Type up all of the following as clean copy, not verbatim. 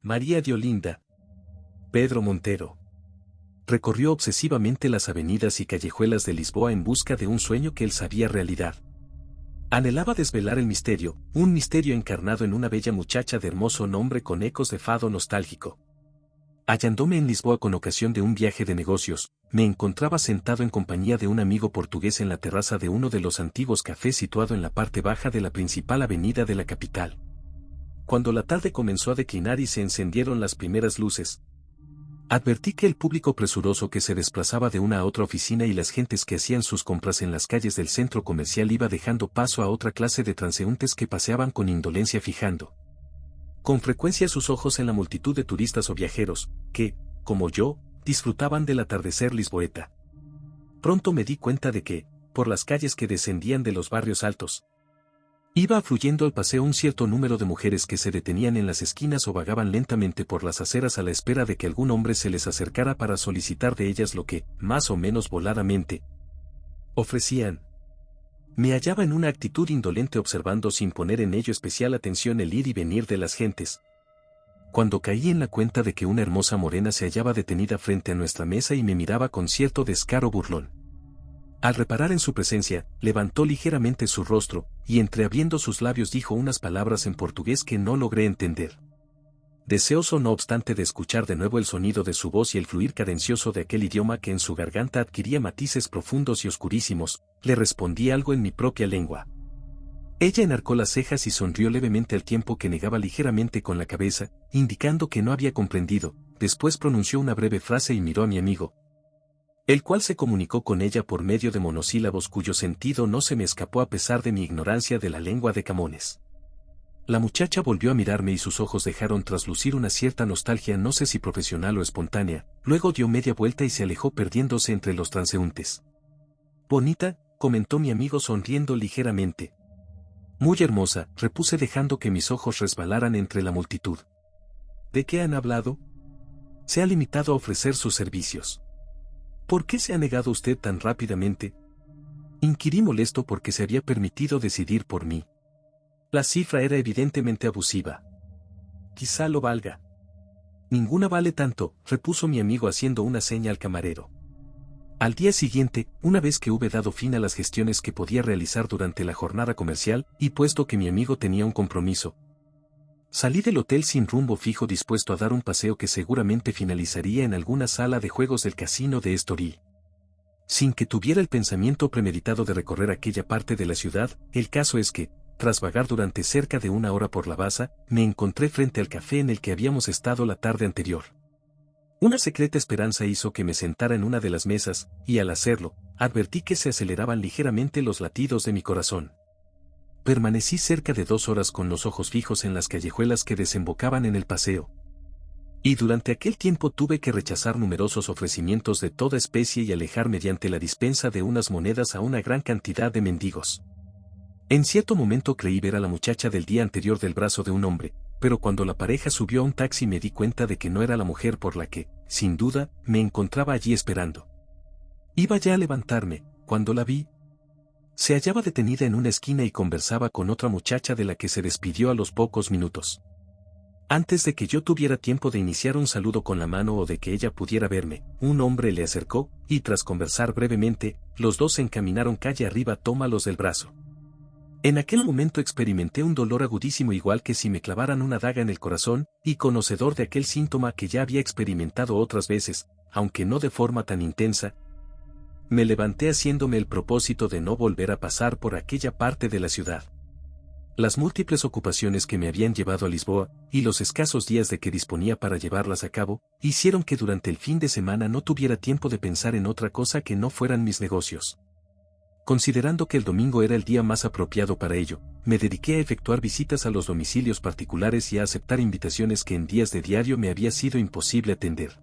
María de Olinda. Pedro Montero. Recorrió obsesivamente las avenidas y callejuelas de Lisboa en busca de un sueño que él sabía realidad. Anhelaba desvelar el misterio, un misterio encarnado en una bella muchacha de hermoso nombre con ecos de fado nostálgico. Hallándome en Lisboa con ocasión de un viaje de negocios, me encontraba sentado en compañía de un amigo portugués en la terraza de uno de los antiguos cafés situado en la parte baja de la principal avenida de la capital. Cuando la tarde comenzó a declinar y se encendieron las primeras luces, advertí que el público presuroso que se desplazaba de una a otra oficina y las gentes que hacían sus compras en las calles del centro comercial iba dejando paso a otra clase de transeúntes que paseaban con indolencia fijando con frecuencia sus ojos en la multitud de turistas o viajeros, que, como yo, disfrutaban del atardecer lisboeta. Pronto me di cuenta de que, por las calles que descendían de los barrios altos, iba afluyendo al paseo un cierto número de mujeres que se detenían en las esquinas o vagaban lentamente por las aceras a la espera de que algún hombre se les acercara para solicitar de ellas lo que, más o menos voladamente, ofrecían. Me hallaba en una actitud indolente observando sin poner en ello especial atención el ir y venir de las gentes, cuando caí en la cuenta de que una hermosa morena se hallaba detenida frente a nuestra mesa y me miraba con cierto descaro burlón. Al reparar en su presencia, levantó ligeramente su rostro, y entreabriendo sus labios dijo unas palabras en portugués que no logré entender. Deseoso no obstante de escuchar de nuevo el sonido de su voz y el fluir cadencioso de aquel idioma que en su garganta adquiría matices profundos y oscurísimos, le respondí algo en mi propia lengua. Ella enarcó las cejas y sonrió levemente al tiempo que negaba ligeramente con la cabeza, indicando que no había comprendido. Después pronunció una breve frase y miró a mi amigo, el cual se comunicó con ella por medio de monosílabos cuyo sentido no se me escapó a pesar de mi ignorancia de la lengua de Camones. La muchacha volvió a mirarme y sus ojos dejaron traslucir una cierta nostalgia, no sé si profesional o espontánea, luego dio media vuelta y se alejó perdiéndose entre los transeúntes. Bonita, comentó mi amigo sonriendo ligeramente. Muy hermosa, repuse dejando que mis ojos resbalaran entre la multitud. ¿De qué han hablado? Se ha limitado a ofrecer sus servicios. ¿Por qué se ha negado usted tan rápidamente? Inquirí molesto porque se había permitido decidir por mí. La cifra era evidentemente abusiva. Quizá lo valga. Ninguna vale tanto, repuso mi amigo haciendo una seña al camarero. Al día siguiente, una vez que hube dado fin a las gestiones que podía realizar durante la jornada comercial, y puesto que mi amigo tenía un compromiso, salí del hotel sin rumbo fijo dispuesto a dar un paseo que seguramente finalizaría en alguna sala de juegos del casino de Estoril. Sin que tuviera el pensamiento premeditado de recorrer aquella parte de la ciudad, el caso es que, tras vagar durante cerca de una hora por la baza, me encontré frente al café en el que habíamos estado la tarde anterior. Una secreta esperanza hizo que me sentara en una de las mesas, y al hacerlo, advertí que se aceleraban ligeramente los latidos de mi corazón. Permanecí cerca de 2 horas con los ojos fijos en las callejuelas que desembocaban en el paseo. Y durante aquel tiempo tuve que rechazar numerosos ofrecimientos de toda especie y alejar mediante la dispensa de unas monedas a una gran cantidad de mendigos. En cierto momento creí ver a la muchacha del día anterior del brazo de un hombre, pero cuando la pareja subió a un taxi me di cuenta de que no era la mujer por la que, sin duda, me encontraba allí esperando. Iba ya a levantarme, cuando la vi. Se hallaba detenida en una esquina y conversaba con otra muchacha de la que se despidió a los pocos minutos. Antes de que yo tuviera tiempo de iniciar un saludo con la mano o de que ella pudiera verme, un hombre le acercó, y tras conversar brevemente, los dos se encaminaron calle arriba. Tómalos del brazo. En aquel momento experimenté un dolor agudísimo igual que si me clavaran una daga en el corazón, y conocedor de aquel síntoma que ya había experimentado otras veces, aunque no de forma tan intensa, me levanté haciéndome el propósito de no volver a pasar por aquella parte de la ciudad. Las múltiples ocupaciones que me habían llevado a Lisboa, y los escasos días de que disponía para llevarlas a cabo, hicieron que durante el fin de semana no tuviera tiempo de pensar en otra cosa que no fueran mis negocios. Considerando que el domingo era el día más apropiado para ello, me dediqué a efectuar visitas a los domicilios particulares y a aceptar invitaciones que en días de diario me había sido imposible atender.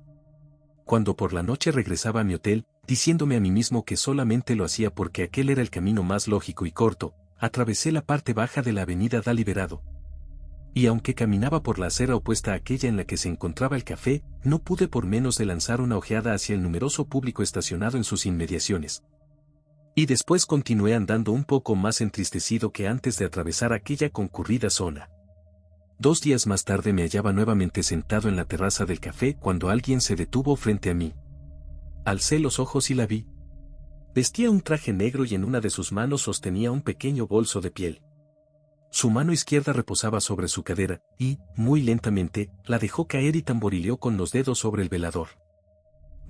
Cuando por la noche regresaba a mi hotel, diciéndome a mí mismo que solamente lo hacía porque aquel era el camino más lógico y corto, atravesé la parte baja de la avenida da Liberado. Y aunque caminaba por la acera opuesta a aquella en la que se encontraba el café, no pude por menos de lanzar una ojeada hacia el numeroso público estacionado en sus inmediaciones. Y después continué andando un poco más entristecido que antes de atravesar aquella concurrida zona. 2 días más tarde me hallaba nuevamente sentado en la terraza del café cuando alguien se detuvo frente a mí. Alcé los ojos y la vi. Vestía un traje negro y en una de sus manos sostenía un pequeño bolso de piel. Su mano izquierda reposaba sobre su cadera, y, muy lentamente, la dejó caer y tamborileó con los dedos sobre el velador.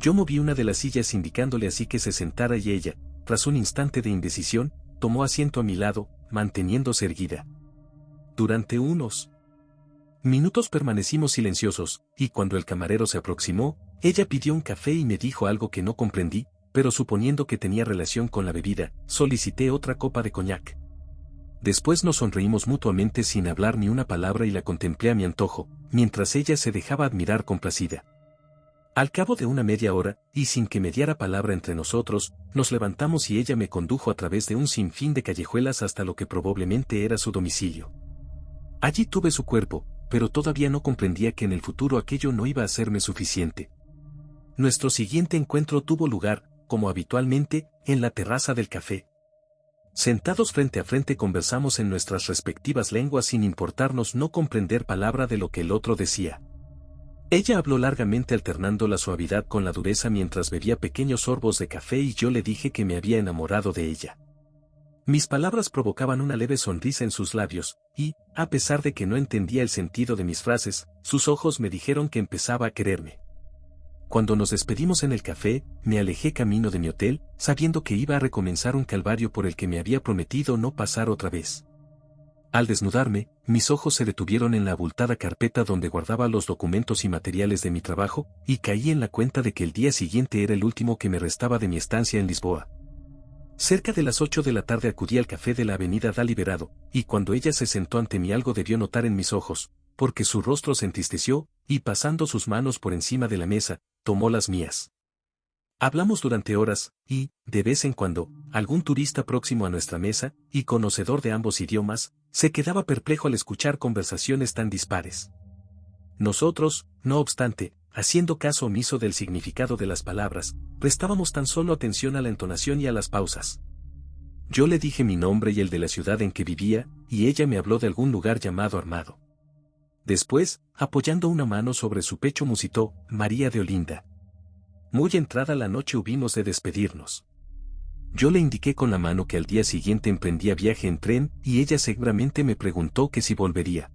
Yo moví una de las sillas indicándole así que se sentara y ella, tras un instante de indecisión, tomó asiento a mi lado, manteniéndose erguida. Durante unos minutos permanecimos silenciosos, y cuando el camarero se aproximó, ella pidió un café y me dijo algo que no comprendí, pero suponiendo que tenía relación con la bebida, solicité otra copa de coñac. Después nos sonreímos mutuamente sin hablar ni una palabra y la contemplé a mi antojo, mientras ella se dejaba admirar complacida. Al cabo de una media hora, y sin que mediara palabra entre nosotros, nos levantamos y ella me condujo a través de un sinfín de callejuelas hasta lo que probablemente era su domicilio. Allí tuve su cuerpo, pero todavía no comprendía que en el futuro aquello no iba a serme suficiente. Nuestro siguiente encuentro tuvo lugar, como habitualmente, en la terraza del café. Sentados frente a frente conversamos en nuestras respectivas lenguas sin importarnos no comprender palabra de lo que el otro decía. Ella habló largamente alternando la suavidad con la dureza mientras bebía pequeños sorbos de café y yo le dije que me había enamorado de ella. Mis palabras provocaban una leve sonrisa en sus labios, y, a pesar de que no entendía el sentido de mis frases, sus ojos me dijeron que empezaba a quererme. Cuando nos despedimos en el café, me alejé camino de mi hotel, sabiendo que iba a recomenzar un calvario por el que me había prometido no pasar otra vez. Al desnudarme, mis ojos se detuvieron en la abultada carpeta donde guardaba los documentos y materiales de mi trabajo, y caí en la cuenta de que el día siguiente era el último que me restaba de mi estancia en Lisboa. Cerca de las 8 de la tarde acudí al café de la avenida da Liberado, y cuando ella se sentó ante mí algo debió notar en mis ojos, porque su rostro se entristeció, y pasando sus manos por encima de la mesa, tomó las mías. Hablamos durante horas, y, de vez en cuando, algún turista próximo a nuestra mesa, y conocedor de ambos idiomas, se quedaba perplejo al escuchar conversaciones tan dispares. Nosotros, no obstante, haciendo caso omiso del significado de las palabras, prestábamos tan solo atención a la entonación y a las pausas. Yo le dije mi nombre y el de la ciudad en que vivía, y ella me habló de algún lugar llamado Armado. Después, apoyando una mano sobre su pecho musitó, María de Olinda. Muy entrada la noche hubimos de despedirnos. Yo le indiqué con la mano que al día siguiente emprendía viaje en tren y ella seguramente me preguntó que si volvería.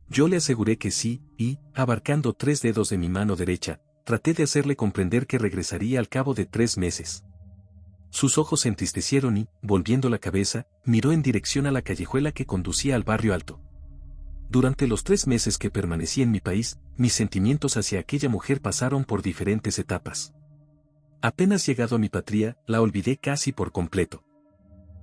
Yo le aseguré que sí, y, abarcando 3 dedos de mi mano derecha, traté de hacerle comprender que regresaría al cabo de 3 meses. Sus ojos se entristecieron y, volviendo la cabeza, miró en dirección a la callejuela que conducía al barrio alto. Durante los 3 meses que permanecí en mi país, mis sentimientos hacia aquella mujer pasaron por diferentes etapas. Apenas llegado a mi patria, la olvidé casi por completo.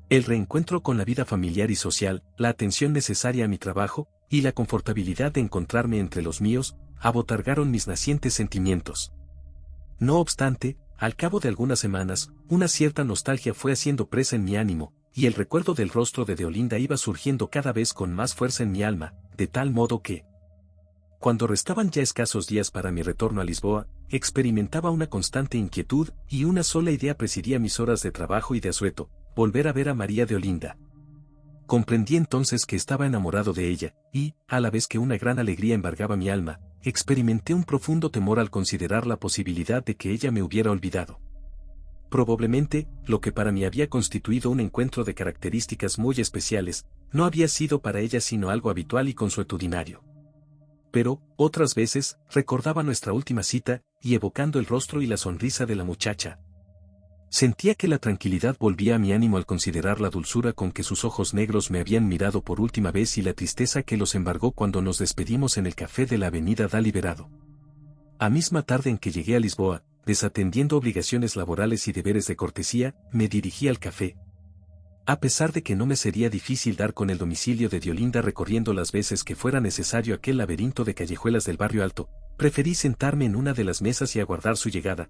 El reencuentro con la vida familiar y social, la atención necesaria a mi trabajo, y la confortabilidad de encontrarme entre los míos, abotargaron mis nacientes sentimientos. No obstante, al cabo de algunas semanas, una cierta nostalgia fue haciendo presa en mi ánimo, y el recuerdo del rostro de Deolinda iba surgiendo cada vez con más fuerza en mi alma, de tal modo que, cuando restaban ya escasos días para mi retorno a Lisboa, experimentaba una constante inquietud y una sola idea presidía mis horas de trabajo y de asueto, volver a ver a María de Olinda. Comprendí entonces que estaba enamorado de ella, y, a la vez que una gran alegría embargaba mi alma, experimenté un profundo temor al considerar la posibilidad de que ella me hubiera olvidado. Probablemente, lo que para mí había constituido un encuentro de características muy especiales, no había sido para ella sino algo habitual y consuetudinario. Pero, otras veces, recordaba nuestra última cita, y evocando el rostro y la sonrisa de la muchacha, sentía que la tranquilidad volvía a mi ánimo al considerar la dulzura con que sus ojos negros me habían mirado por última vez y la tristeza que los embargó cuando nos despedimos en el café de la avenida da Liberado. A misma tarde en que llegué a Lisboa, desatendiendo obligaciones laborales y deberes de cortesía, me dirigí al café. A pesar de que no me sería difícil dar con el domicilio de Deolinda recorriendo las veces que fuera necesario aquel laberinto de callejuelas del barrio alto, preferí sentarme en una de las mesas y aguardar su llegada,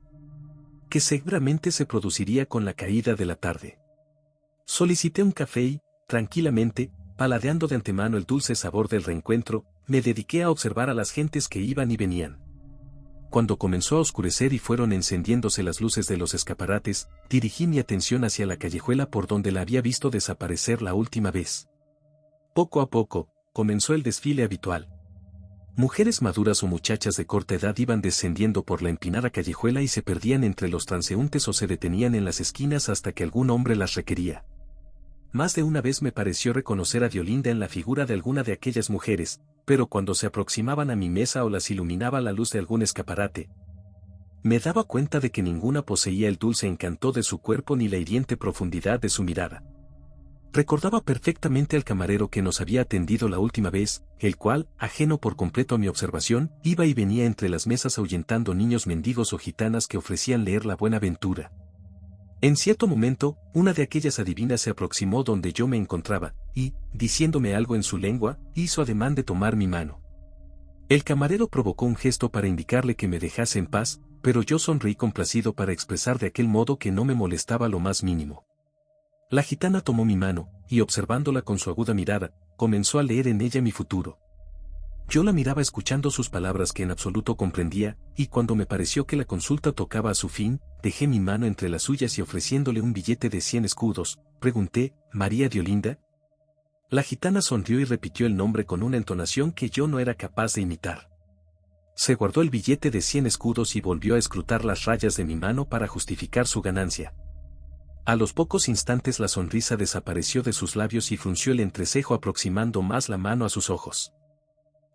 que seguramente se produciría con la caída de la tarde. Solicité un café y, tranquilamente, paladeando de antemano el dulce sabor del reencuentro, me dediqué a observar a las gentes que iban y venían. Cuando comenzó a oscurecer y fueron encendiéndose las luces de los escaparates, dirigí mi atención hacia la callejuela por donde la había visto desaparecer la última vez. Poco a poco, comenzó el desfile habitual. Mujeres maduras o muchachas de corta edad iban descendiendo por la empinada callejuela y se perdían entre los transeúntes o se detenían en las esquinas hasta que algún hombre las requería. Más de una vez me pareció reconocer a Diolinda en la figura de alguna de aquellas mujeres, pero cuando se aproximaban a mi mesa o las iluminaba la luz de algún escaparate, me daba cuenta de que ninguna poseía el dulce encanto de su cuerpo ni la hiriente profundidad de su mirada. Recordaba perfectamente al camarero que nos había atendido la última vez, el cual, ajeno por completo a mi observación, iba y venía entre las mesas ahuyentando niños mendigos o gitanas que ofrecían leer la buena ventura. En cierto momento, una de aquellas adivinas se aproximó donde yo me encontraba, y, diciéndome algo en su lengua, hizo ademán de tomar mi mano. El camarero provocó un gesto para indicarle que me dejase en paz, pero yo sonreí complacido para expresar de aquel modo que no me molestaba lo más mínimo. La gitana tomó mi mano, y observándola con su aguda mirada, comenzó a leer en ella mi futuro. Yo la miraba escuchando sus palabras que en absoluto comprendía, y cuando me pareció que la consulta tocaba a su fin, dejé mi mano entre las suyas y ofreciéndole un billete de 100 escudos, pregunté, ¿María Diolinda? La gitana sonrió y repitió el nombre con una entonación que yo no era capaz de imitar. Se guardó el billete de 100 escudos y volvió a escrutar las rayas de mi mano para justificar su ganancia. A los pocos instantes la sonrisa desapareció de sus labios y frunció el entrecejo aproximando más la mano a sus ojos.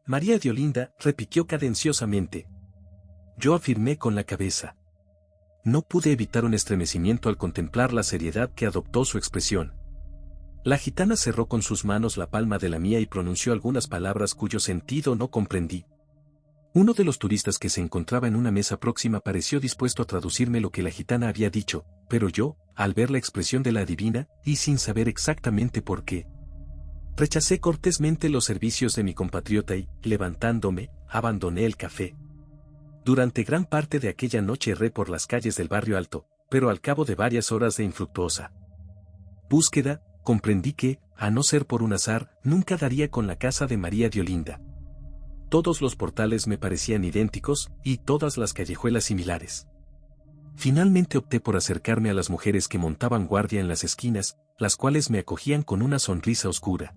María Diolinda, repitió cadenciosamente. Yo afirmé con la cabeza. No pude evitar un estremecimiento al contemplar la seriedad que adoptó su expresión. La gitana cerró con sus manos la palma de la mía y pronunció algunas palabras cuyo sentido no comprendí. Uno de los turistas que se encontraba en una mesa próxima pareció dispuesto a traducirme lo que la gitana había dicho, pero yo, al ver la expresión de la adivina, y sin saber exactamente por qué, rechacé cortésmente los servicios de mi compatriota y, levantándome, abandoné el café. Durante gran parte de aquella noche erré por las calles del barrio alto, pero al cabo de varias horas de infructuosa búsqueda, comprendí que, a no ser por un azar, nunca daría con la casa de María Diolinda. Todos los portales me parecían idénticos, y todas las callejuelas similares. Finalmente opté por acercarme a las mujeres que montaban guardia en las esquinas, las cuales me acogían con una sonrisa oscura.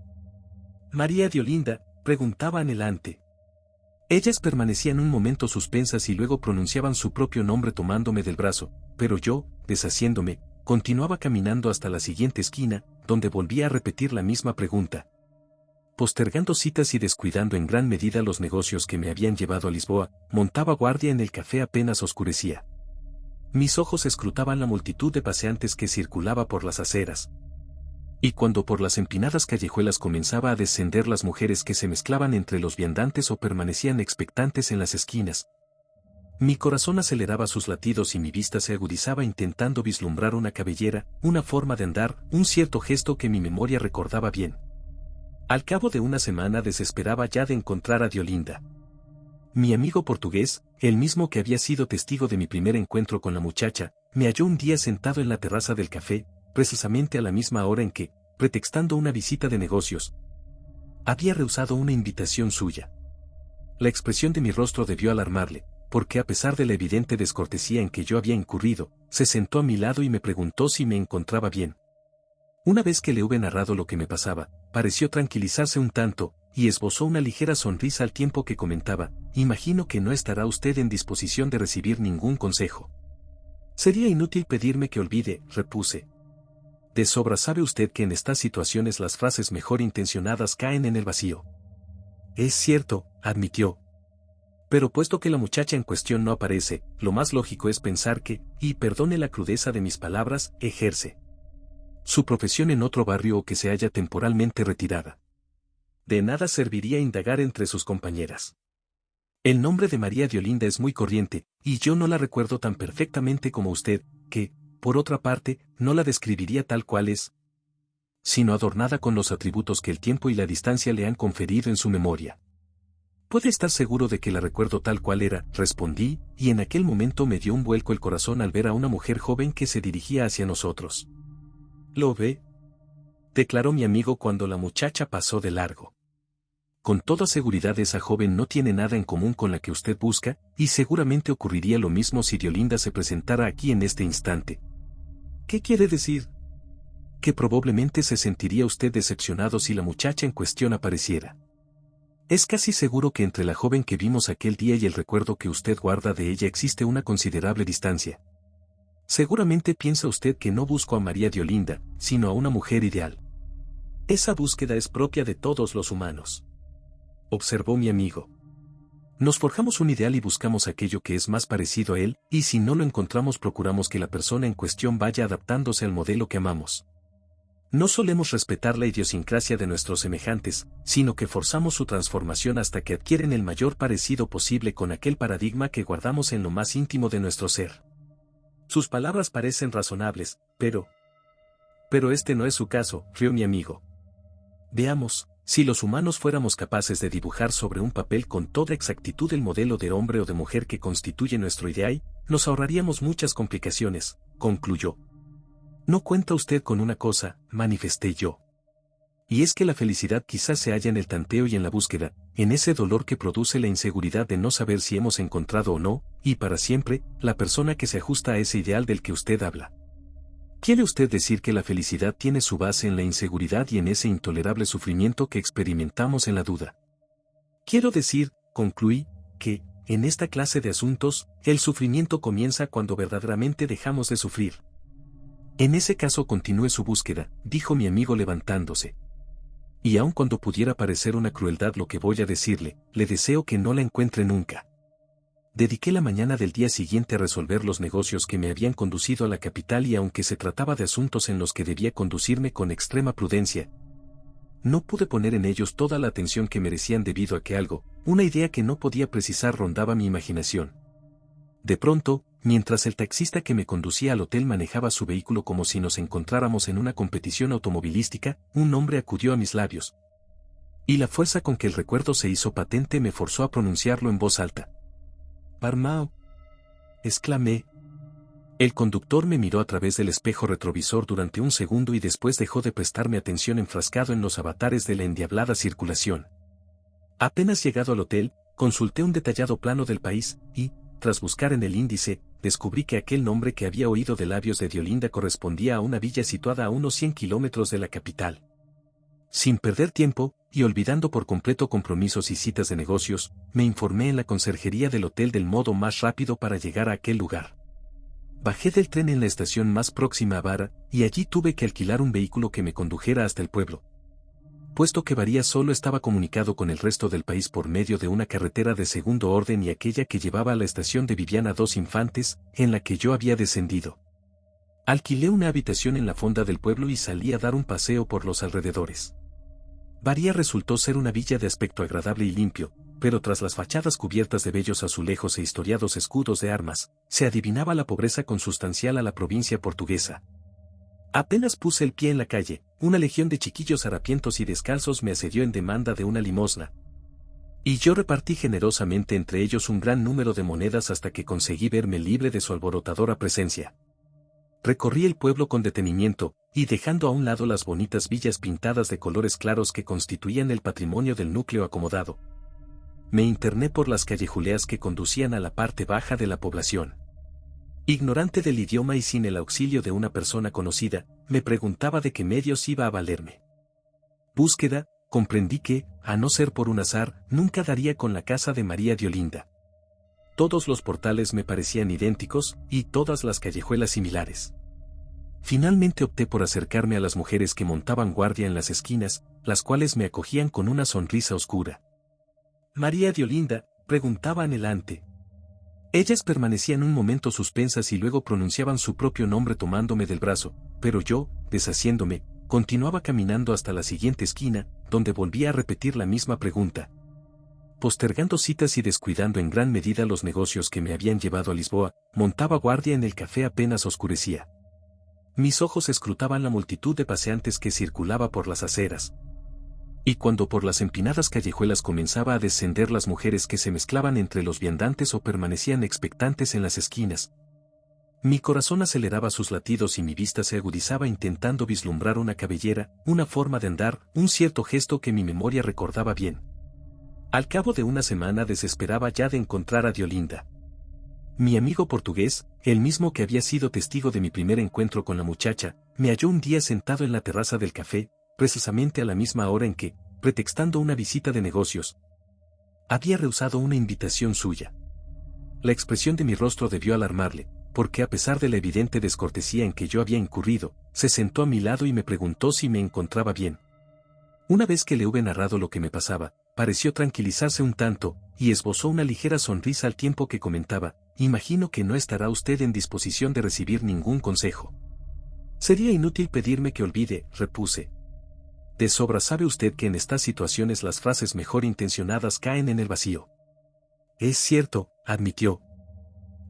María Diolinda, preguntaba anhelante. Ellas permanecían un momento suspensas y luego pronunciaban su propio nombre tomándome del brazo, pero yo, deshaciéndome, continuaba caminando hasta la siguiente esquina, donde volvía a repetir la misma pregunta. Postergando citas y descuidando en gran medida los negocios que me habían llevado a Lisboa, montaba guardia en el café apenas oscurecía. Mis ojos escrutaban la multitud de paseantes que circulaba por las aceras. Y cuando por las empinadas callejuelas comenzaba a descender las mujeres que se mezclaban entre los viandantes o permanecían expectantes en las esquinas, mi corazón aceleraba sus latidos y mi vista se agudizaba intentando vislumbrar una cabellera, una forma de andar, un cierto gesto que mi memoria recordaba bien. Al cabo de una semana desesperaba ya de encontrar a Diolinda. Mi amigo portugués, el mismo que había sido testigo de mi primer encuentro con la muchacha, me halló un día sentado en la terraza del café, precisamente a la misma hora en que, pretextando una visita de negocios, había rehusado una invitación suya. La expresión de mi rostro debió alarmarle, porque a pesar de la evidente descortesía en que yo había incurrido, se sentó a mi lado y me preguntó si me encontraba bien. Una vez que le hube narrado lo que me pasaba, pareció tranquilizarse un tanto, y esbozó una ligera sonrisa al tiempo que comentaba, imagino que no estará usted en disposición de recibir ningún consejo. Sería inútil pedirme que olvide, repuse. De sobra sabe usted que en estas situaciones las frases mejor intencionadas caen en el vacío. Es cierto, admitió. Pero puesto que la muchacha en cuestión no aparece, lo más lógico es pensar que, y perdone la crudeza de mis palabras, ejerce su profesión en otro barrio o que se halla temporalmente retirada. De nada serviría indagar entre sus compañeras. El nombre de María Diolinda es muy corriente, y yo no la recuerdo tan perfectamente como usted, que, por otra parte, no la describiría tal cual es, sino adornada con los atributos que el tiempo y la distancia le han conferido en su memoria. Puede estar seguro de que la recuerdo tal cual era, respondí, y en aquel momento me dio un vuelco el corazón al ver a una mujer joven que se dirigía hacia nosotros. ¿Lo ve?, declaró mi amigo cuando la muchacha pasó de largo. Con toda seguridad esa joven no tiene nada en común con la que usted busca, y seguramente ocurriría lo mismo si Diolinda se presentara aquí en este instante. ¿Qué quiere decir? Que probablemente se sentiría usted decepcionado si la muchacha en cuestión apareciera. Es casi seguro que entre la joven que vimos aquel día y el recuerdo que usted guarda de ella existe una considerable distancia. Seguramente piensa usted que no busco a María de Olinda, sino a una mujer ideal. Esa búsqueda es propia de todos los humanos, observó mi amigo. Nos forjamos un ideal y buscamos aquello que es más parecido a él, y si no lo encontramos procuramos que la persona en cuestión vaya adaptándose al modelo que amamos. No solemos respetar la idiosincrasia de nuestros semejantes, sino que forzamos su transformación hasta que adquieren el mayor parecido posible con aquel paradigma que guardamos en lo más íntimo de nuestro ser. Sus palabras parecen razonables, pero este no es su caso, rió mi amigo. Veamos, si los humanos fuéramos capaces de dibujar sobre un papel con toda exactitud el modelo de hombre o de mujer que constituye nuestro ideal, nos ahorraríamos muchas complicaciones, concluyó. No cuenta usted con una cosa, manifesté yo. Y es que la felicidad quizás se halla en el tanteo y en la búsqueda, en ese dolor que produce la inseguridad de no saber si hemos encontrado o no, y para siempre, la persona que se ajusta a ese ideal del que usted habla. ¿Quiere usted decir que la felicidad tiene su base en la inseguridad y en ese intolerable sufrimiento que experimentamos en la duda? Quiero decir, concluí, que, en esta clase de asuntos, el sufrimiento comienza cuando verdaderamente dejamos de sufrir. En ese caso continúe su búsqueda, dijo mi amigo levantándose. Y aun cuando pudiera parecer una crueldad lo que voy a decirle, le deseo que no la encuentre nunca. Dediqué la mañana del día siguiente a resolver los negocios que me habían conducido a la capital y aunque se trataba de asuntos en los que debía conducirme con extrema prudencia, no pude poner en ellos toda la atención que merecían debido a que algo, una idea que no podía precisar rondaba mi imaginación. De pronto, mientras el taxista que me conducía al hotel manejaba su vehículo como si nos encontráramos en una competición automovilística, un nombre acudió a mis labios. Y la fuerza con que el recuerdo se hizo patente me forzó a pronunciarlo en voz alta. «Parmao», exclamé. El conductor me miró a través del espejo retrovisor durante un segundo y después dejó de prestarme atención enfrascado en los avatares de la endiablada circulación. Apenas llegado al hotel, consulté un detallado plano del país, y, tras buscar en el índice, descubrí que aquel nombre que había oído de labios de Diolinda correspondía a una villa situada a unos 100 kilómetros de la capital. Sin perder tiempo, y olvidando por completo compromisos y citas de negocios, me informé en la conserjería del hotel del modo más rápido para llegar a aquel lugar. Bajé del tren en la estación más próxima a Vara, y allí tuve que alquilar un vehículo que me condujera hasta el pueblo. Puesto que Varía solo estaba comunicado con el resto del país por medio de una carretera de segundo orden y aquella que llevaba a la estación de Viviana dos Infantes, en la que yo había descendido. Alquilé una habitación en la fonda del pueblo y salí a dar un paseo por los alrededores. Varía resultó ser una villa de aspecto agradable y limpio, pero tras las fachadas cubiertas de bellos azulejos e historiados escudos de armas, se adivinaba la pobreza consustancial a la provincia portuguesa. Apenas puse el pie en la calle, una legión de chiquillos harapientos y descalzos me asedió en demanda de una limosna. Y yo repartí generosamente entre ellos un gran número de monedas hasta que conseguí verme libre de su alborotadora presencia. Recorrí el pueblo con detenimiento, y dejando a un lado las bonitas villas pintadas de colores claros que constituían el patrimonio del núcleo acomodado, me interné por las callejuelas que conducían a la parte baja de la población. Ignorante del idioma y sin el auxilio de una persona conocida, me preguntaba de qué medios iba a valerme. Búsqueda, comprendí que, a no ser por un azar, nunca daría con la casa de María de Olinda. Todos los portales me parecían idénticos, y todas las callejuelas similares. Finalmente opté por acercarme a las mujeres que montaban guardia en las esquinas, las cuales me acogían con una sonrisa oscura. «María de Olinda», preguntaba anhelante. Ellas permanecían un momento suspensas y luego pronunciaban su propio nombre tomándome del brazo, pero yo, deshaciéndome, continuaba caminando hasta la siguiente esquina, donde volvía a repetir la misma pregunta. Postergando citas y descuidando en gran medida los negocios que me habían llevado a Lisboa, montaba guardia en el café apenas oscurecía. Mis ojos escrutaban la multitud de paseantes que circulaba por las aceras. Y cuando por las empinadas callejuelas comenzaba a descender las mujeres que se mezclaban entre los viandantes o permanecían expectantes en las esquinas, mi corazón aceleraba sus latidos y mi vista se agudizaba intentando vislumbrar una cabellera, una forma de andar, un cierto gesto que mi memoria recordaba bien. Al cabo de una semana desesperaba ya de encontrar a Diolinda. Mi amigo portugués, el mismo que había sido testigo de mi primer encuentro con la muchacha, me halló un día sentado en la terraza del café, precisamente a la misma hora en que, pretextando una visita de negocios, Había rehusado una invitación suya. La expresión de mi rostro debió alarmarle, porque a pesar de la evidente descortesía en que yo había incurrido, se sentó a mi lado y me preguntó si me encontraba bien. Una vez que le hube narrado lo que me pasaba, pareció tranquilizarse un tanto, y esbozó una ligera sonrisa al tiempo que comentaba: imagino que no estará usted en disposición de recibir ningún consejo. Sería inútil pedirme que olvide, repuse. De sobra sabe usted que en estas situaciones las frases mejor intencionadas caen en el vacío. Es cierto, admitió.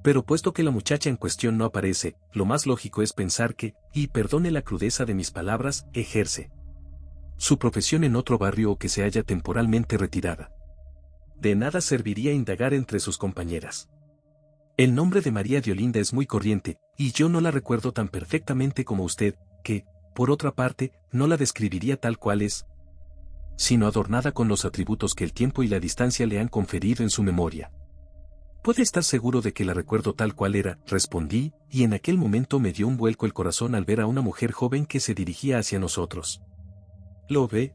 Pero puesto que la muchacha en cuestión no aparece, lo más lógico es pensar que, y perdone la crudeza de mis palabras, ejerce su profesión en otro barrio o que se halla temporalmente retirada. De nada serviría indagar entre sus compañeras. El nombre de María de Olinda es muy corriente, y yo no la recuerdo tan perfectamente como usted, que, por otra parte, no la describiría tal cual es, sino adornada con los atributos que el tiempo y la distancia le han conferido en su memoria. Puede estar seguro de que la recuerdo tal cual era, respondí, y en aquel momento me dio un vuelco el corazón al ver a una mujer joven que se dirigía hacia nosotros. ¿Lo ve?,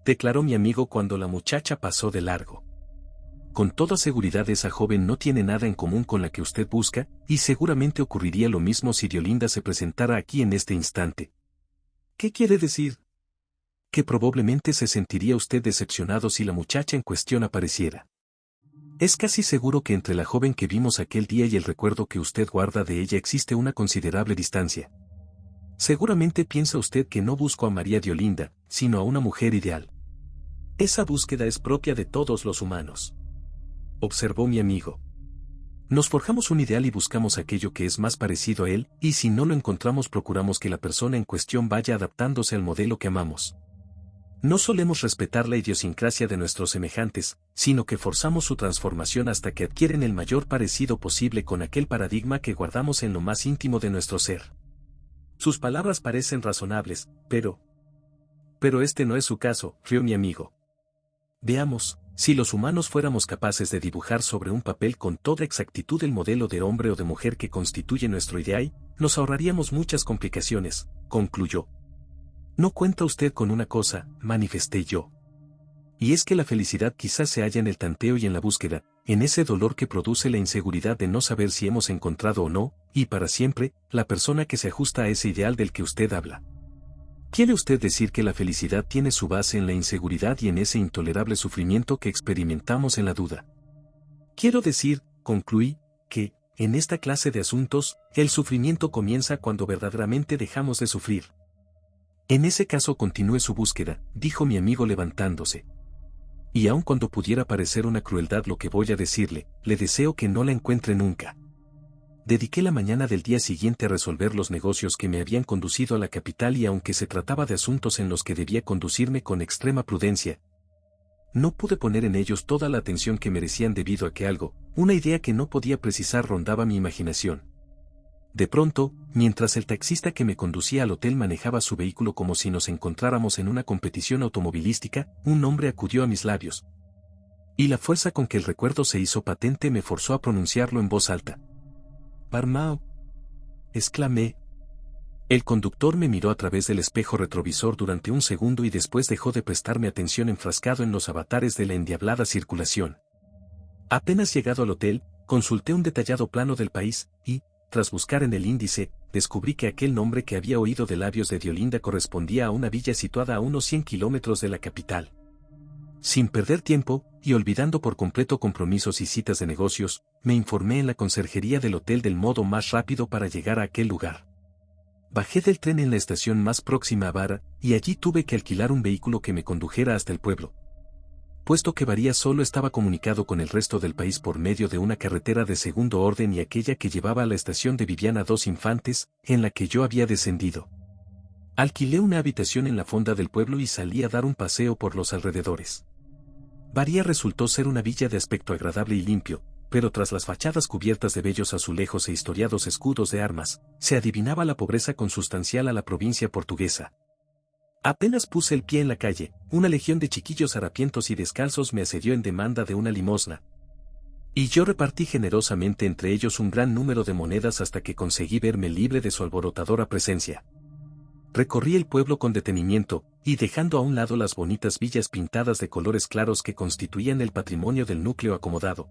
declaró mi amigo cuando la muchacha pasó de largo. Con toda seguridad esa joven no tiene nada en común con la que usted busca, y seguramente ocurriría lo mismo si Diolinda se presentara aquí en este instante. ¿Qué quiere decir? Que probablemente se sentiría usted decepcionado si la muchacha en cuestión apareciera. Es casi seguro que entre la joven que vimos aquel día y el recuerdo que usted guarda de ella existe una considerable distancia. Seguramente piensa usted que no busco a María de Olinda, sino a una mujer ideal. Esa búsqueda es propia de todos los humanos, observó mi amigo. Nos forjamos un ideal y buscamos aquello que es más parecido a él, y si no lo encontramos procuramos que la persona en cuestión vaya adaptándose al modelo que amamos. No solemos respetar la idiosincrasia de nuestros semejantes, sino que forzamos su transformación hasta que adquieren el mayor parecido posible con aquel paradigma que guardamos en lo más íntimo de nuestro ser. Sus palabras parecen razonables, pero este no es su caso, rió mi amigo. Veamos, si los humanos fuéramos capaces de dibujar sobre un papel con toda exactitud el modelo de hombre o de mujer que constituye nuestro ideal, nos ahorraríamos muchas complicaciones, concluyó. No cuenta usted con una cosa, manifesté yo. Y es que la felicidad quizás se halla en el tanteo y en la búsqueda, en ese dolor que produce la inseguridad de no saber si hemos encontrado o no, y para siempre, la persona que se ajusta a ese ideal del que usted habla. ¿Quiere usted decir que la felicidad tiene su base en la inseguridad y en ese intolerable sufrimiento que experimentamos en la duda? Quiero decir, concluí, que, en esta clase de asuntos, el sufrimiento comienza cuando verdaderamente dejamos de sufrir. En ese caso continúe su búsqueda, dijo mi amigo levantándose. Y aun cuando pudiera parecer una crueldad lo que voy a decirle, le deseo que no la encuentre nunca. Dediqué la mañana del día siguiente a resolver los negocios que me habían conducido a la capital y aunque se trataba de asuntos en los que debía conducirme con extrema prudencia, no pude poner en ellos toda la atención que merecían debido a que algo, una idea que no podía precisar rondaba mi imaginación. De pronto, mientras el taxista que me conducía al hotel manejaba su vehículo como si nos encontráramos en una competición automovilística, un nombre acudió a mis labios. Y la fuerza con que el recuerdo se hizo patente me forzó a pronunciarlo en voz alta. «Barmao», exclamé. El conductor me miró a través del espejo retrovisor durante un segundo y después dejó de prestarme atención enfrascado en los avatares de la endiablada circulación. Apenas llegado al hotel, consulté un detallado plano del país, y, tras buscar en el índice, descubrí que aquel nombre que había oído de labios de Diolinda correspondía a una villa situada a unos 100 kilómetros de la capital. Sin perder tiempo, y olvidando por completo compromisos y citas de negocios, me informé en la conserjería del hotel del modo más rápido para llegar a aquel lugar. Bajé del tren en la estación más próxima a Vara, y allí tuve que alquilar un vehículo que me condujera hasta el pueblo. Puesto que Varía solo estaba comunicado con el resto del país por medio de una carretera de segundo orden y aquella que llevaba a la estación de Viviana dos Infantes, en la que yo había descendido. Alquilé una habitación en la fonda del pueblo y salí a dar un paseo por los alrededores. Varía resultó ser una villa de aspecto agradable y limpio, pero tras las fachadas cubiertas de bellos azulejos e historiados escudos de armas, se adivinaba la pobreza consustancial a la provincia portuguesa. Apenas puse el pie en la calle, una legión de chiquillos harapientos y descalzos me asedió en demanda de una limosna. Y yo repartí generosamente entre ellos un gran número de monedas hasta que conseguí verme libre de su alborotadora presencia. Recorrí el pueblo con detenimiento, y dejando a un lado las bonitas villas pintadas de colores claros que constituían el patrimonio del núcleo acomodado,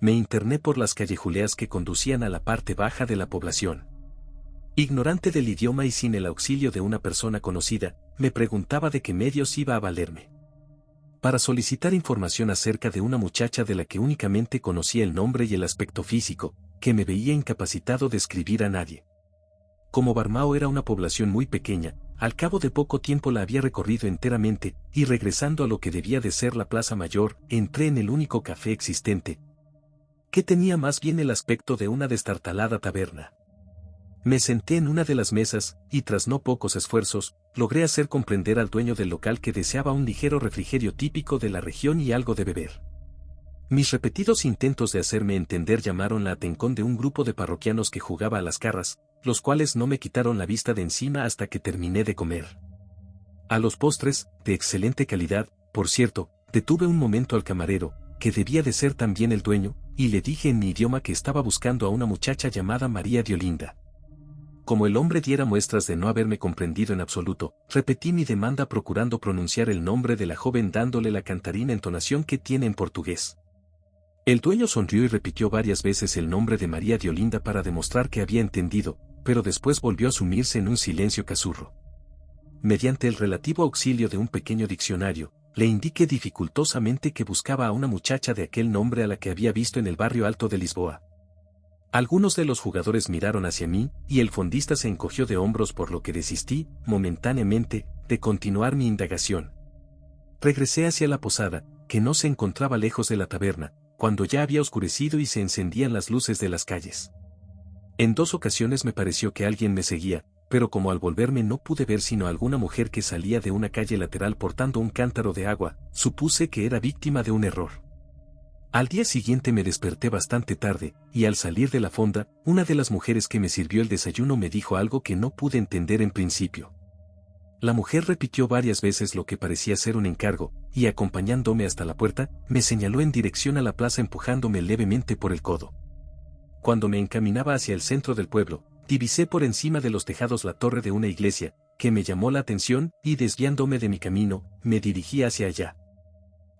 me interné por las callejuelas que conducían a la parte baja de la población. Ignorante del idioma y sin el auxilio de una persona conocida, me preguntaba de qué medios iba a valerme para solicitar información acerca de una muchacha de la que únicamente conocía el nombre y el aspecto físico, que me veía incapacitado de escribir a nadie. Como Barmao era una población muy pequeña, al cabo de poco tiempo la había recorrido enteramente, y regresando a lo que debía de ser la Plaza Mayor, entré en el único café existente, que tenía más bien el aspecto de una destartalada taberna. Me senté en una de las mesas, y tras no pocos esfuerzos, logré hacer comprender al dueño del local que deseaba un ligero refrigerio típico de la región y algo de beber. Mis repetidos intentos de hacerme entender llamaron la atención de un grupo de parroquianos que jugaba a las carras, los cuales no me quitaron la vista de encima hasta que terminé de comer. A los postres, de excelente calidad, por cierto, detuve un momento al camarero, que debía de ser también el dueño, y le dije en mi idioma que estaba buscando a una muchacha llamada María de Olinda. Como el hombre diera muestras de no haberme comprendido en absoluto, repetí mi demanda procurando pronunciar el nombre de la joven dándole la cantarina entonación que tiene en portugués. El dueño sonrió y repitió varias veces el nombre de María de Olinda para demostrar que había entendido, pero después volvió a sumirse en un silencio casucho. Mediante el relativo auxilio de un pequeño diccionario, le indiqué dificultosamente que buscaba a una muchacha de aquel nombre a la que había visto en el barrio alto de Lisboa. Algunos de los jugadores miraron hacia mí, y el fondista se encogió de hombros por lo que desistí, momentáneamente, de continuar mi indagación. Regresé hacia la posada, que no se encontraba lejos de la taberna, cuando ya había oscurecido y se encendían las luces de las calles. En 2 ocasiones me pareció que alguien me seguía, pero como al volverme no pude ver sino alguna mujer que salía de una calle lateral portando un cántaro de agua, supuse que era víctima de un error. Al día siguiente me desperté bastante tarde, y al salir de la fonda, una de las mujeres que me sirvió el desayuno me dijo algo que no pude entender en principio. La mujer repitió varias veces lo que parecía ser un encargo, y acompañándome hasta la puerta, me señaló en dirección a la plaza empujándome levemente por el codo. Cuando me encaminaba hacia el centro del pueblo, divisé por encima de los tejados la torre de una iglesia, que me llamó la atención, y desviándome de mi camino, me dirigí hacia allá.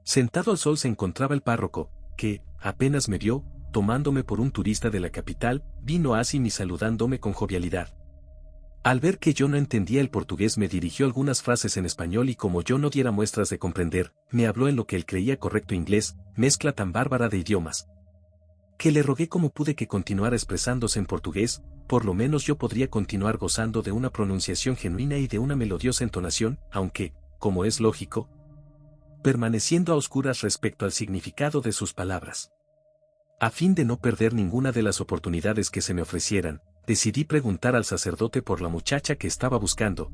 Sentado al sol se encontraba el párroco, que, apenas me vio, tomándome por un turista de la capital, vino hacia mí saludándome con jovialidad. Al ver que yo no entendía el portugués me dirigió algunas frases en español y como yo no diera muestras de comprender, me habló en lo que él creía correcto inglés, mezcla tan bárbara de idiomas, que le rogué como pude que continuara expresándose en portugués, por lo menos yo podría continuar gozando de una pronunciación genuina y de una melodiosa entonación, aunque, como es lógico, permaneciendo a oscuras respecto al significado de sus palabras. A fin de no perder ninguna de las oportunidades que se me ofrecieran, decidí preguntar al sacerdote por la muchacha que estaba buscando.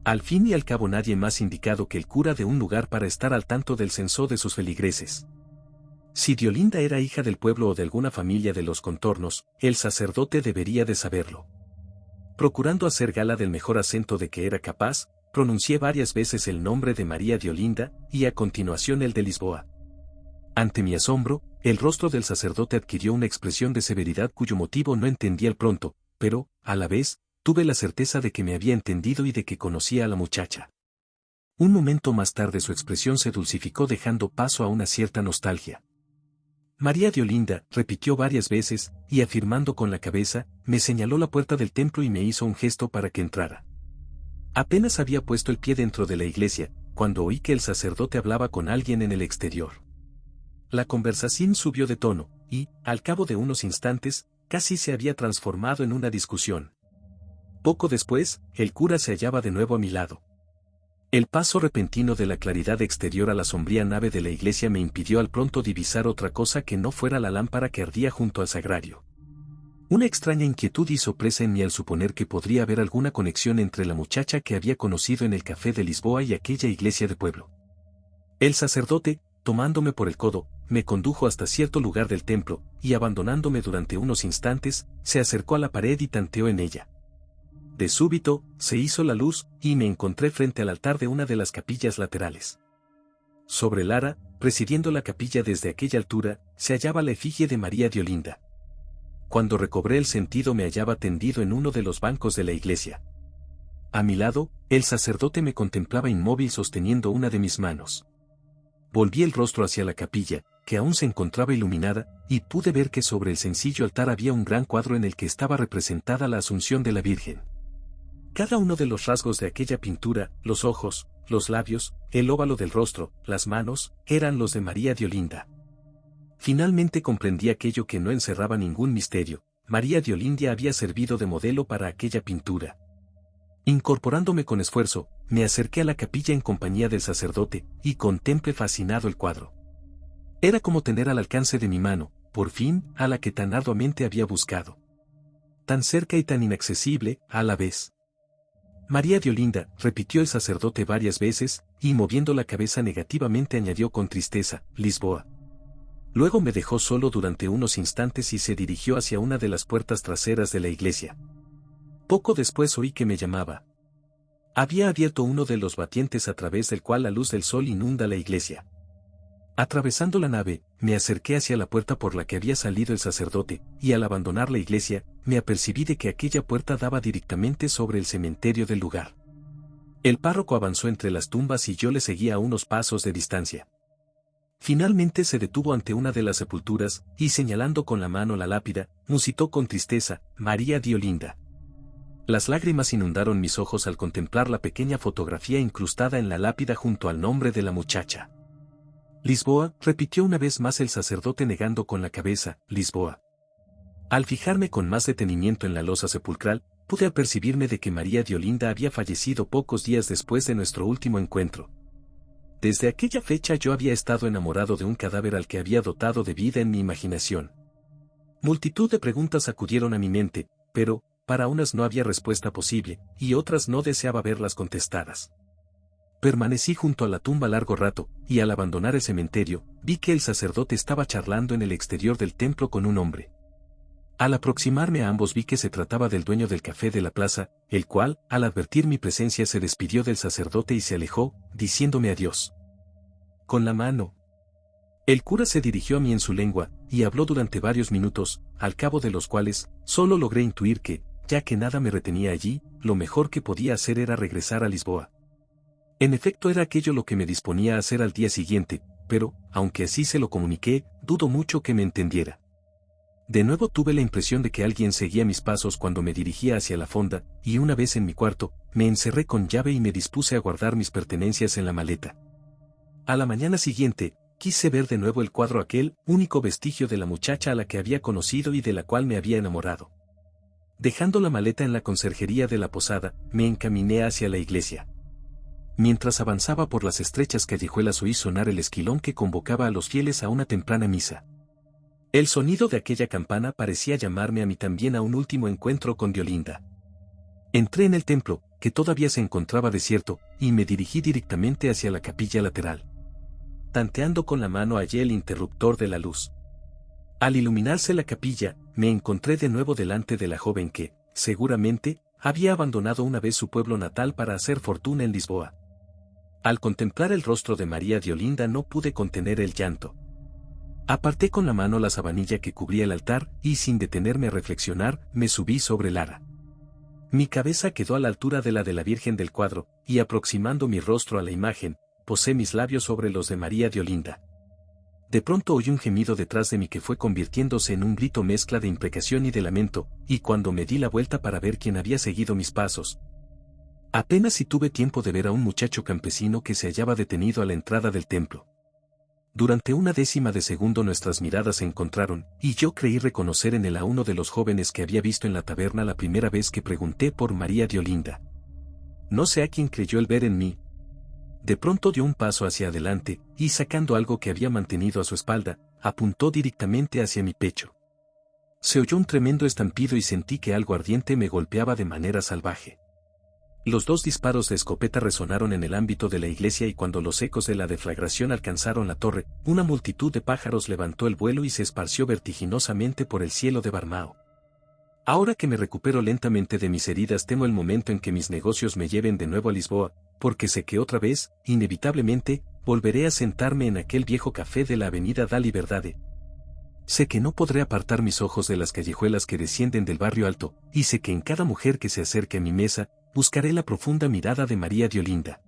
Al fin y al cabo nadie más indicado que el cura de un lugar para estar al tanto del censo de sus feligreses. Si Diolinda era hija del pueblo o de alguna familia de los contornos, el sacerdote debería de saberlo. Procurando hacer gala del mejor acento de que era capaz, pronuncié varias veces el nombre de María de Olinda, y a continuación el de Lisboa. Ante mi asombro, el rostro del sacerdote adquirió una expresión de severidad cuyo motivo no entendí al pronto, pero, a la vez, tuve la certeza de que me había entendido y de que conocía a la muchacha. Un momento más tarde su expresión se dulcificó dejando paso a una cierta nostalgia. María de Olinda, repitió varias veces, y afirmando con la cabeza, me señaló la puerta del templo y me hizo un gesto para que entrara. Apenas había puesto el pie dentro de la iglesia, cuando oí que el sacerdote hablaba con alguien en el exterior. La conversación subió de tono, y, al cabo de unos instantes, casi se había transformado en una discusión. Poco después, el cura se hallaba de nuevo a mi lado. El paso repentino de la claridad exterior a la sombría nave de la iglesia me impidió al pronto divisar otra cosa que no fuera la lámpara que ardía junto al sagrario. Una extraña inquietud hizo presa en mí al suponer que podría haber alguna conexión entre la muchacha que había conocido en el café de Lisboa y aquella iglesia de pueblo. El sacerdote, tomándome por el codo, me condujo hasta cierto lugar del templo, y abandonándome durante unos instantes, se acercó a la pared y tanteó en ella. De súbito, se hizo la luz, y me encontré frente al altar de una de las capillas laterales. Sobre el ara, presidiendo la capilla desde aquella altura, se hallaba la efigie de María de Olinda. Cuando recobré el sentido me hallaba tendido en uno de los bancos de la iglesia. A mi lado, el sacerdote me contemplaba inmóvil sosteniendo una de mis manos. Volví el rostro hacia la capilla, que aún se encontraba iluminada, y pude ver que sobre el sencillo altar había un gran cuadro en el que estaba representada la Asunción de la Virgen. Cada uno de los rasgos de aquella pintura, los ojos, los labios, el óvalo del rostro, las manos, eran los de María de Olinda. Finalmente comprendí aquello que no encerraba ningún misterio. María de Olinda había servido de modelo para aquella pintura. Incorporándome con esfuerzo, me acerqué a la capilla en compañía del sacerdote, y contemplé fascinado el cuadro. Era como tener al alcance de mi mano, por fin, a la que tan arduamente había buscado. Tan cerca y tan inaccesible, a la vez. María de Olinda, repitió el sacerdote varias veces, y moviendo la cabeza negativamente añadió con tristeza, Lisboa. Luego me dejó solo durante unos instantes y se dirigió hacia una de las puertas traseras de la iglesia. Poco después oí que me llamaba. Había abierto uno de los batientes a través del cual la luz del sol inunda la iglesia. Atravesando la nave, me acerqué hacia la puerta por la que había salido el sacerdote, y al abandonar la iglesia, me apercibí de que aquella puerta daba directamente sobre el cementerio del lugar. El párroco avanzó entre las tumbas y yo le seguía a unos pasos de distancia. Finalmente se detuvo ante una de las sepulturas, y señalando con la mano la lápida, musitó con tristeza, María de Olinda. Las lágrimas inundaron mis ojos al contemplar la pequeña fotografía incrustada en la lápida junto al nombre de la muchacha. Lisboa, repitió una vez más el sacerdote negando con la cabeza, Lisboa. Al fijarme con más detenimiento en la losa sepulcral, pude apercibirme de que María de Olinda había fallecido pocos días después de nuestro último encuentro. Desde aquella fecha yo había estado enamorado de un cadáver al que había dotado de vida en mi imaginación. Multitud de preguntas acudieron a mi mente, pero, para unas no había respuesta posible, y otras no deseaba verlas contestadas. Permanecí junto a la tumba largo rato, y al abandonar el cementerio, vi que el sacerdote estaba charlando en el exterior del templo con un hombre. Al aproximarme a ambos vi que se trataba del dueño del café de la plaza, el cual, al advertir mi presencia se despidió del sacerdote y se alejó, diciéndome adiós. Con la mano. El cura se dirigió a mí en su lengua, y habló durante varios minutos, al cabo de los cuales, solo logré intuir que, ya que nada me retenía allí, lo mejor que podía hacer era regresar a Lisboa. En efecto era aquello lo que me disponía a hacer al día siguiente, pero, aunque así se lo comuniqué, dudo mucho que me entendiera. De nuevo tuve la impresión de que alguien seguía mis pasos cuando me dirigía hacia la fonda, y una vez en mi cuarto, me encerré con llave y me dispuse a guardar mis pertenencias en la maleta. A la mañana siguiente, quise ver de nuevo el cuadro, aquel único vestigio de la muchacha a la que había conocido y de la cual me había enamorado. Dejando la maleta en la conserjería de la posada, me encaminé hacia la iglesia. Mientras avanzaba por las estrechas callejuelas oí sonar el esquilón que convocaba a los fieles a una temprana misa. El sonido de aquella campana parecía llamarme a mí también a un último encuentro con Diolinda. Entré en el templo, que todavía se encontraba desierto, y me dirigí directamente hacia la capilla lateral. Tanteando con la mano hallé el interruptor de la luz. Al iluminarse la capilla, me encontré de nuevo delante de la joven que, seguramente, había abandonado una vez su pueblo natal para hacer fortuna en Lisboa. Al contemplar el rostro de María de Olinda no pude contener el llanto. Aparté con la mano la sabanilla que cubría el altar, y sin detenerme a reflexionar, me subí sobre el ara. Mi cabeza quedó a la altura de la Virgen del cuadro, y aproximando mi rostro a la imagen, posé mis labios sobre los de María de Olinda. De pronto oí un gemido detrás de mí que fue convirtiéndose en un grito mezcla de imprecación y de lamento, y cuando me di la vuelta para ver quién había seguido mis pasos, apenas si tuve tiempo de ver a un muchacho campesino que se hallaba detenido a la entrada del templo. Durante una décima de segundo nuestras miradas se encontraron, y yo creí reconocer en él a uno de los jóvenes que había visto en la taberna la primera vez que pregunté por María de Olinda. No sé a quién creyó el ver en mí. De pronto dio un paso hacia adelante, y sacando algo que había mantenido a su espalda, apuntó directamente hacia mi pecho. Se oyó un tremendo estampido y sentí que algo ardiente me golpeaba de manera salvaje. Los dos disparos de escopeta resonaron en el ámbito de la iglesia y cuando los ecos de la deflagración alcanzaron la torre, una multitud de pájaros levantó el vuelo y se esparció vertiginosamente por el cielo de Barmao. Ahora que me recupero lentamente de mis heridas temo el momento en que mis negocios me lleven de nuevo a Lisboa, porque sé que otra vez, inevitablemente, volveré a sentarme en aquel viejo café de la avenida da Liberdade. Sé que no podré apartar mis ojos de las callejuelas que descienden del barrio alto, y sé que en cada mujer que se acerque a mi mesa, Buscaré la profunda mirada de María de Olinda.